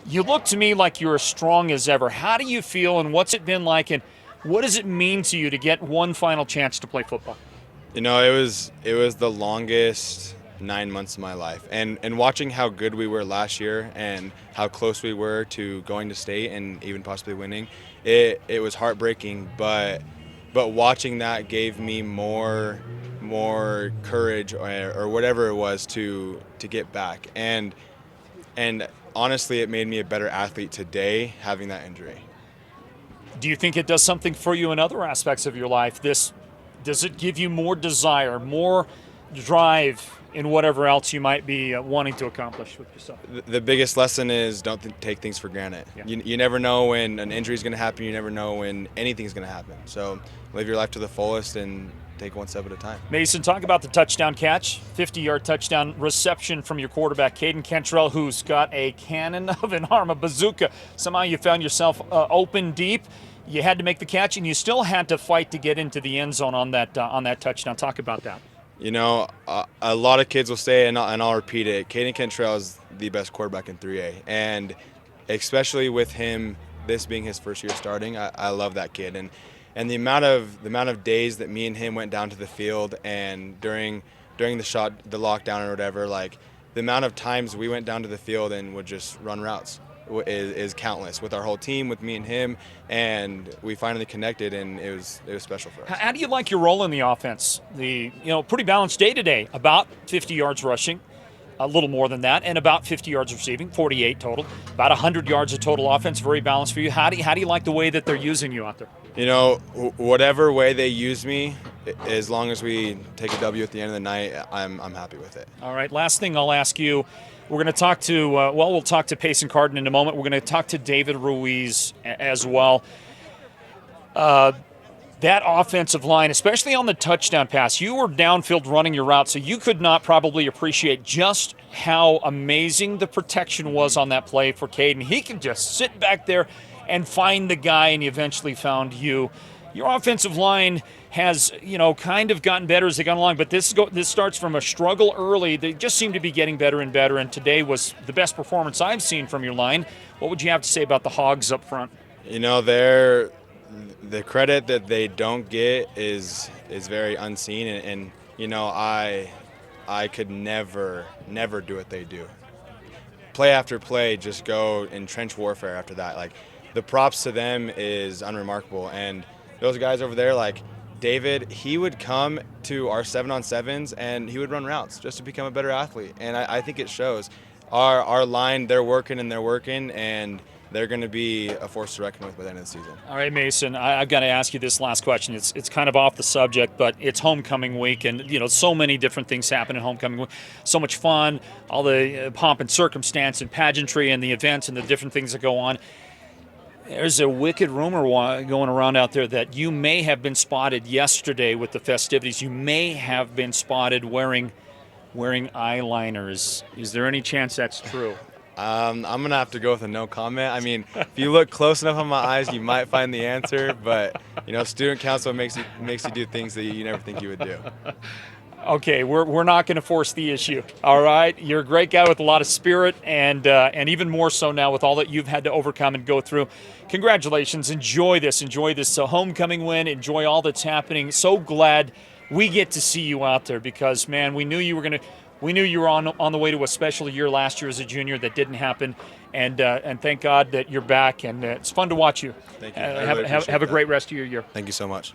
You look to me like you're as strong as ever. How do you feel, and what's it been like, and what does it mean to you to get one final chance to play football? It was the longest 9 months of my life, and watching how good we were last year and how close we were to going to state and even possibly winning, it was heartbreaking. But watching that gave me more courage or whatever it was to get back. And honestly, it made me a better athlete today having that injury. Do you think it does something for you in other aspects of your life? This does it give you more desire, more drive in whatever else you might be wanting to accomplish with yourself? The biggest lesson is don't take things for granted. Yeah. You never know when an injury is going to happen. You never know when anything's going to happen. So live your life to the fullest and take one step at a time. Mason, talk about the touchdown catch, 50-yard touchdown reception from your quarterback, Caden Cantrell, who's got a cannon of an arm, a bazooka. Somehow you found yourself open deep. You had to make the catch, and you still had to fight to get into the end zone on that touchdown. Talk about that. A lot of kids will say, and I'll repeat it, Caden Cantrell is the best quarterback in 3A. And especially with him, this being his first year starting, I love that kid. And the amount of days that me and him went down to the field, and during the lockdown or whatever, like the amount of times we went down to the field and would just run routes is countless with our whole team, with me and him, and we finally connected, and it was special for us. How do you like your role in the offense? Pretty balanced day today, about 50 yards rushing, a little more than that, and about 50 yards receiving, 48 total, about 100 yards of total offense, very balanced for you. How do you like the way that they're using you out there? Whatever way they use me, as long as we take a W at the end of the night, I'm happy with it. All right, last thing I'll ask you. We're going to talk to, we'll talk to Payson Carden in a moment. We're going to talk to David Ruiz as well. That offensive line, especially on the touchdown pass, you were downfield running your route, so you could not probably appreciate just how amazing the protection was on that play for Caden. He could just sit back there and find the guy, and he eventually found you. Your offensive line has, kind of gotten better as they gone along, but this starts from a struggle early. They just seem to be getting better and better, and today was the best performance I've seen from your line. What would you have to say about the Hogs up front? The credit that they don't get is very unseen, and I could never do what they do. Play after play, just go in trench warfare after that. Like, the props to them is unremarkable, and those guys over there, like David, he would come to our 7-on-7s and he would run routes just to become a better athlete, and I think it shows. Our line, they're working, and they're going to be a force to reckon with by the end of the season. All right, Mason, I've got to ask you this last question. It's kind of off the subject, but it's homecoming week, and so many different things happen in homecoming week. So much fun, all the pomp and circumstance and pageantry and the events and the different things that go on. There's a wicked rumor going around out there that you may have been spotted yesterday with the festivities. You may have been spotted wearing eyeliners. Is there any chance that's true? I'm going to have to go with a no comment. I mean, if you look close enough on my eyes, you might find the answer, but, student council makes you do things that you never think you would do. Okay, we're not going to force the issue. All right, you're a great guy with a lot of spirit, and even more so now with all that you've had to overcome and go through. Congratulations! Enjoy this homecoming win. Enjoy all that's happening. So glad we get to see you out there because, man, we knew you were on the way to a special year last year as a junior. That didn't happen, and thank God that you're back. And it's fun to watch you. Thank you. Have a great rest of your year. Thank you so much.